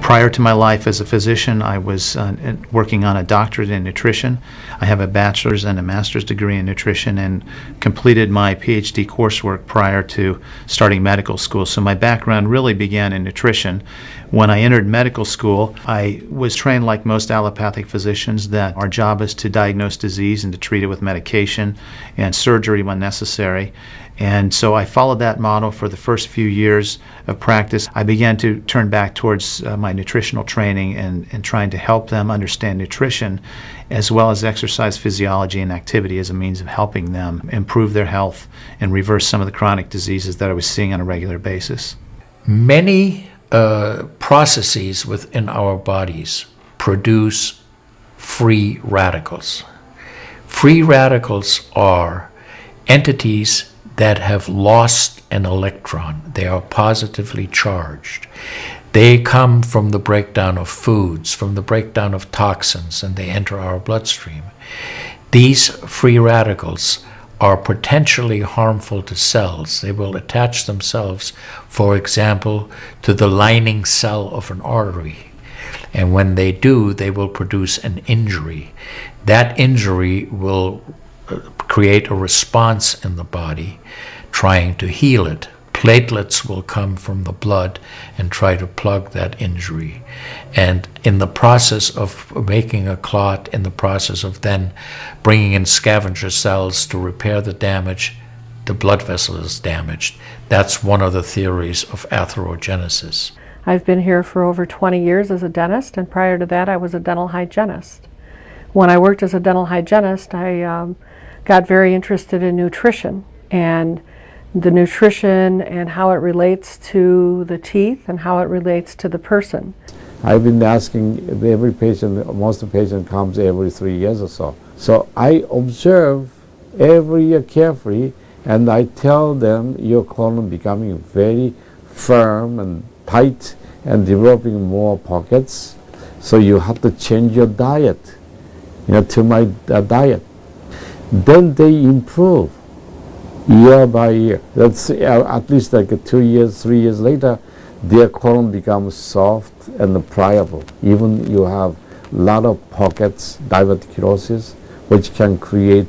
Prior to my life as a physician, I was working on a doctorate in nutrition. I have a bachelor's and a master's degree in nutrition and completed my PhD coursework prior to starting medical school. So my background really began in nutrition. When I entered medical school, I was trained like most allopathic physicians that our job is to diagnose disease and to treat it with medication and surgery when necessary. And so I followed that model for the first few years of practice. I began to turn back towards my nutritional training and trying to help them understand nutrition as well as exercise physiology and activity as a means of helping them improve their health and reverse some of the chronic diseases that I was seeing on a regular basis. Many processes within our bodies produce free radicals. Free radicals are entities that have lost an electron. They are positively charged. They come from the breakdown of foods, from the breakdown of toxins, and they enter our bloodstream. These free radicals are potentially harmful to cells. They will attach themselves, for example, to the lining cell of an artery. And when they do, they will produce an injury. That injury will create a response in the body trying to heal it. Platelets will come from the blood and try to plug that injury. And in the process of making a clot, in the process of then bringing in scavenger cells to repair the damage, the blood vessel is damaged. That's one of the theories of atherogenesis. I've been here for over 20 years as a dentist, and prior to that I was a dental hygienist. When I worked as a dental hygienist, I got very interested in nutrition and the nutrition and how it relates to the teeth and how it relates to the person. I've been asking every patient, most of the patient comes every 3 years or so. So I observe every year carefully and I tell them your colon becoming very firm and tight and developing more pockets. So you have to change your diet, to my diet. Then they improve year by year. That's at least like 2 years, 3 years later, their colon becomes soft and pliable. Even you have a lot of pockets, diverticulosis, which can create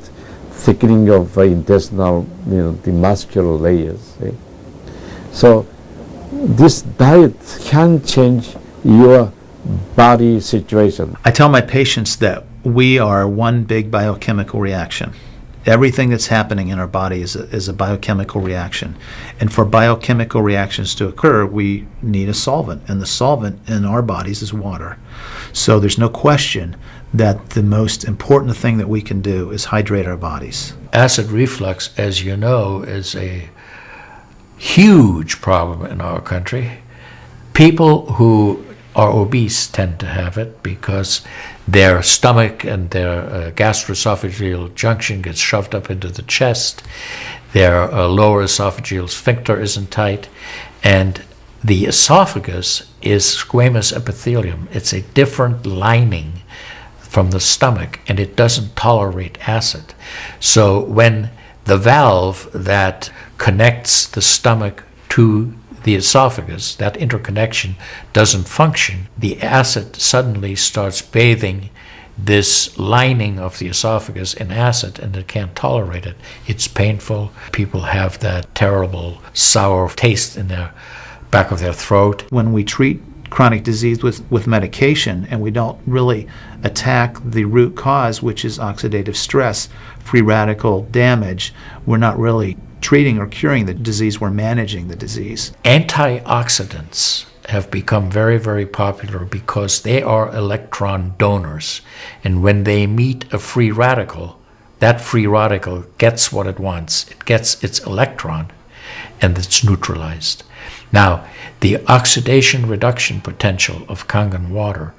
thickening of intestinal, the muscular layers. So this diet can change your body situation. I tell my patients that we are one big biochemical reaction. Everything that's happening in our body is a biochemical reaction. And for biochemical reactions to occur, we need a solvent. And the solvent in our bodies is water. So there's no question that the most important thing that we can do is hydrate our bodies. Acid reflux, as you know, is a huge problem in our country. People who are obese tend to have it because their stomach and their gastroesophageal junction gets shoved up into the chest. Their lower esophageal sphincter isn't tight. And the esophagus is squamous epithelium. It's a different lining from the stomach, and it doesn't tolerate acid. So when the valve that connects the stomach to the esophagus, that interconnection doesn't function, the acid suddenly starts bathing this lining of the esophagus in acid, and it can't tolerate it. It's painful. People have that terrible sour taste in their back of their throat. When we treat chronic disease with medication and we don't really attack the root cause, which is oxidative stress, free radical damage, we're not really treating or curing the disease, we're managing the disease. Antioxidants have become very, very popular because they are electron donors. And when they meet a free radical, that free radical gets what it wants. It gets its electron and it's neutralized. Now, the oxidation reduction potential of Kangen water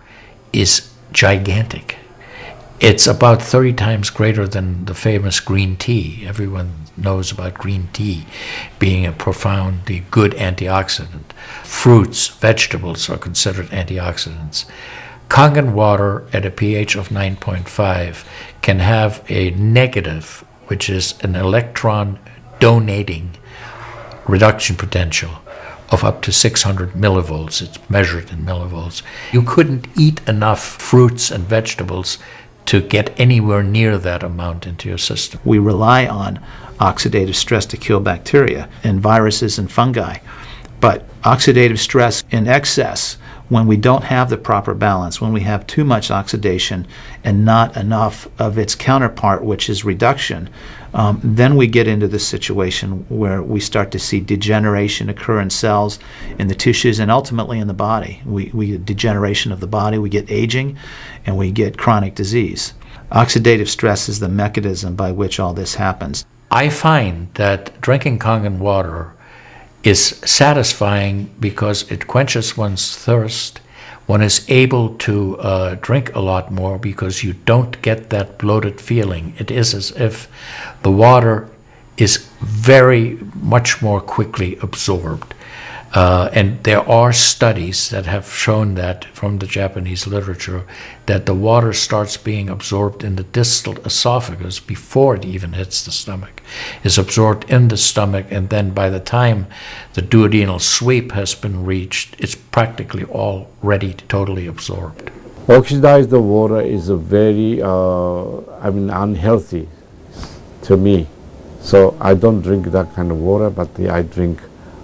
is gigantic. It's about 30 times greater than the famous green tea. Everyone knows about green tea being a profoundly good antioxidant. Fruits, vegetables are considered antioxidants. Kangen water at a pH of 9.5 can have a negative, which is an electron donating reduction potential of up to 600 millivolts. It's measured in millivolts. You couldn't eat enough fruits and vegetables to get anywhere near that amount into your system. We rely on oxidative stress to kill bacteria and viruses and fungi. But oxidative stress in excess, when we don't have the proper balance, when we have too much oxidation and not enough of its counterpart, which is reduction, then we get into this situation where we start to see degeneration occur in cells, in the tissues, and ultimately in the body. We get degeneration of the body, we get aging, and we get chronic disease. Oxidative stress is the mechanism by which all this happens. I find that drinking Kangen water is satisfying because it quenches one's thirst. One is able to drink a lot more because you don't get that bloated feeling. It is as if the water is very much more quickly absorbed. And there are studies that have shown that from the Japanese literature that the water starts being absorbed in the distal esophagus before it even hits the stomach. It's absorbed in the stomach, and then by the time the duodenal sweep has been reached, it's practically already totally absorbed. Oxidized water is a very, unhealthy to me. So I don't drink that kind of water, but I drink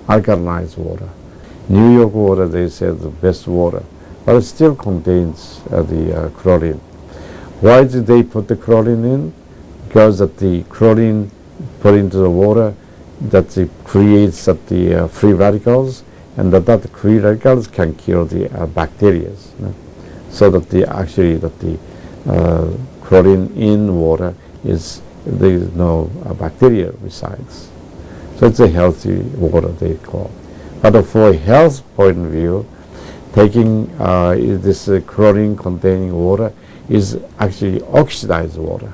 alkalized water. New York water, they say, the best water, but it still contains the chlorine. Why did they put the chlorine in? Because that the chlorine put into the water, that it creates the free radicals, and that free radicals can kill the bacteria. So that the chlorine in water is, there is no bacteria resides. So it's a healthy water, they call. But for a health point of view, taking this chlorine-containing water is actually oxidized water.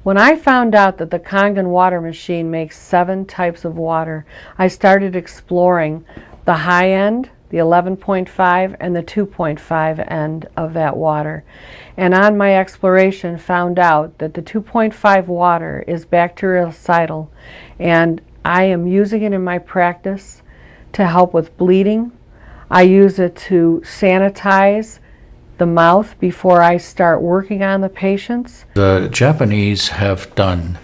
When I found out that the Kangen water machine makes 7 types of water, I started exploring the high end, the 11.5, and the 2.5 end of that water. And on my exploration, found out that the 2.5 water is bactericidal, and I am using it in my practice to help with bleeding. I use it to sanitize the mouth before I start working on the patients. The Japanese have done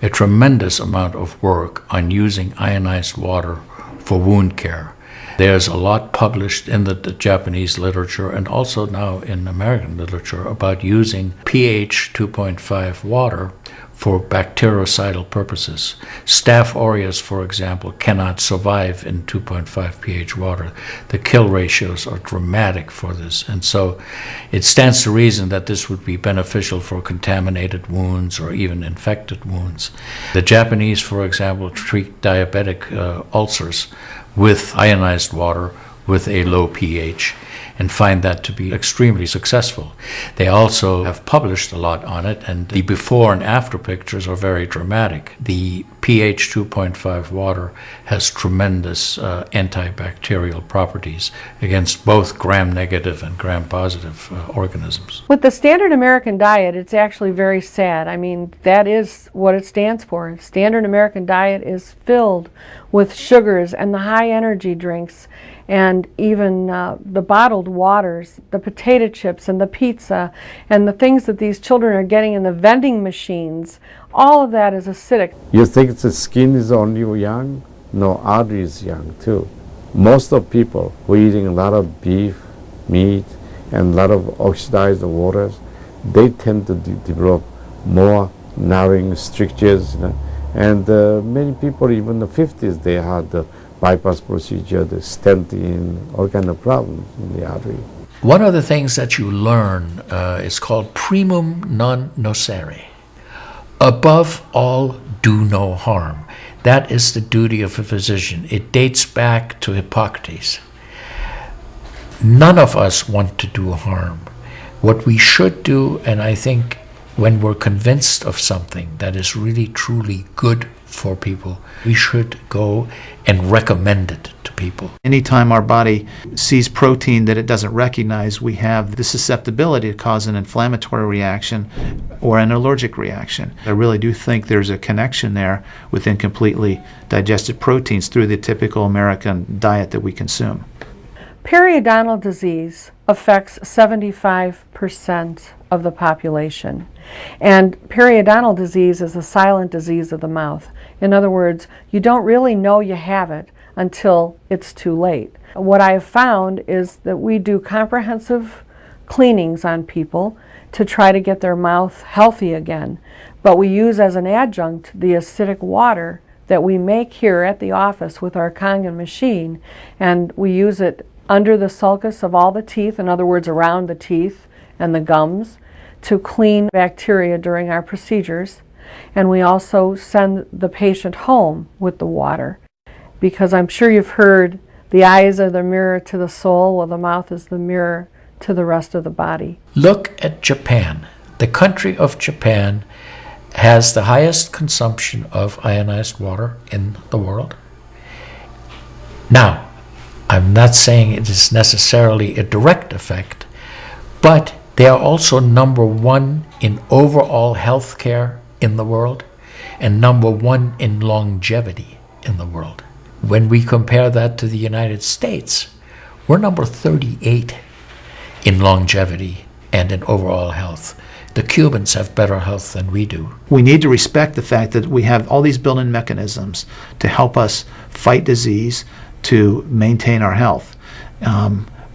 a tremendous amount of work on using ionized water for wound care. There's a lot published in the Japanese literature and also now in American literature about using pH 2.5 water for bactericidal purposes. Staph aureus, for example, cannot survive in 2.5 pH water. The kill ratios are dramatic for this, and so it stands to reason that this would be beneficial for contaminated wounds or even infected wounds. The Japanese, for example, treat diabetic ulcers with ionized water with a low pH and find that to be extremely successful. They also have published a lot on it, and the before and after pictures are very dramatic. The pH 2.5 water has tremendous antibacterial properties against both gram-negative and gram-positive organisms. With the standard American diet, it's actually very sad. I mean, that is what it stands for. Standard American diet is filled with sugars and the high energy drinks, and even the bottled waters, the potato chips and the pizza, and the things that these children are getting in the vending machines. All of that is acidic. You think the skin is only young? No, artery is young too. Most of people who are eating a lot of beef, meat, and a lot of oxidized waters, they tend to develop more narrowing strictures. And many people, even in the 50s, they had the bypass procedure, the stent in, all kind of problems in the artery. One of the things that you learn is called primum non nocere. Above all, do no harm. That is the duty of a physician. It dates back to Hippocrates. None of us want to do harm. What we should do, and I think when we're convinced of something that is really truly good for people. We should go and recommend it to people. Anytime our body sees protein that it doesn't recognize, we have the susceptibility to cause an inflammatory reaction or an allergic reaction. I really do think there's a connection there with incompletely digested proteins through the typical American diet that we consume. Periodontal disease affects 75% of the population. And periodontal disease is a silent disease of the mouth. In other words, you don't really know you have it until it's too late. What I have found is that we do comprehensive cleanings on people to try to get their mouth healthy again. But we use as an adjunct the acidic water that we make here at the office with our Kangen machine, and we use it under the sulcus of all the teeth, in other words around the teeth and the gums, to clean bacteria during our procedures. And we also send the patient home with the water, because I'm sure you've heard the eyes are the mirror to the soul, while the mouth is the mirror to the rest of the body. Look at Japan. The country of Japan has the highest consumption of ionized water in the world. Now, I'm not saying it is necessarily a direct effect, but they are also number one in overall health care in the world and number one in longevity in the world. When we compare that to the United States, we're number 38 in longevity and in overall health. The Cubans have better health than we do. We need to respect the fact that we have all these built-in mechanisms to help us fight disease, to maintain our health.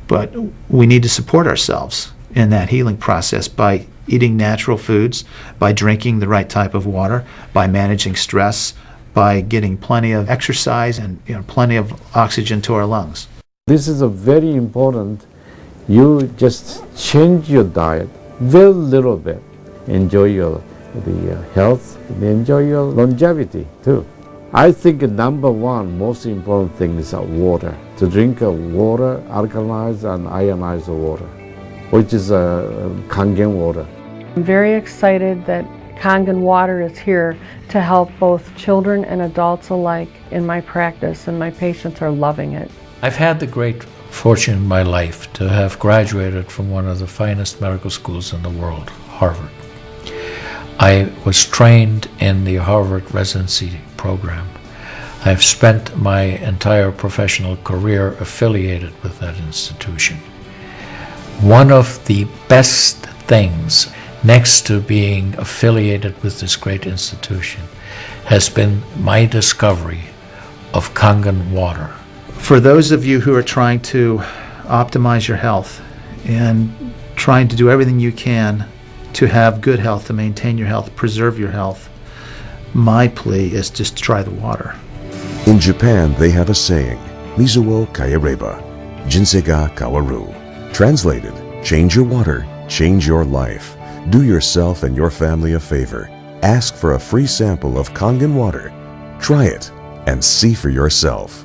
But we need to support ourselves in that healing process by eating natural foods, by drinking the right type of water, by managing stress, by getting plenty of exercise and plenty of oxygen to our lungs. This is a very important. You just change your diet very little bit. Enjoy the health, enjoy your longevity too. I think number one most important thing is water. To drink water, alkalized and ionized water, which is Kangen water. I'm very excited that Kangen Water is here to help both children and adults alike in my practice, and my patients are loving it. I've had the great fortune in my life to have graduated from one of the finest medical schools in the world, Harvard. I was trained in the Harvard residency program. I've spent my entire professional career affiliated with that institution. One of the best things, next to being affiliated with this great institution, has been my discovery of Kangen Water. For those of you who are trying to optimize your health and trying to do everything you can to have good health, to maintain your health, preserve your health, my plea is just try the water. In Japan, they have a saying, Mizu wo kayareba, jinsei ga kawaru. Translated, change your water, change your life. Do yourself and your family a favor. Ask for a free sample of Kangen water. Try it and see for yourself.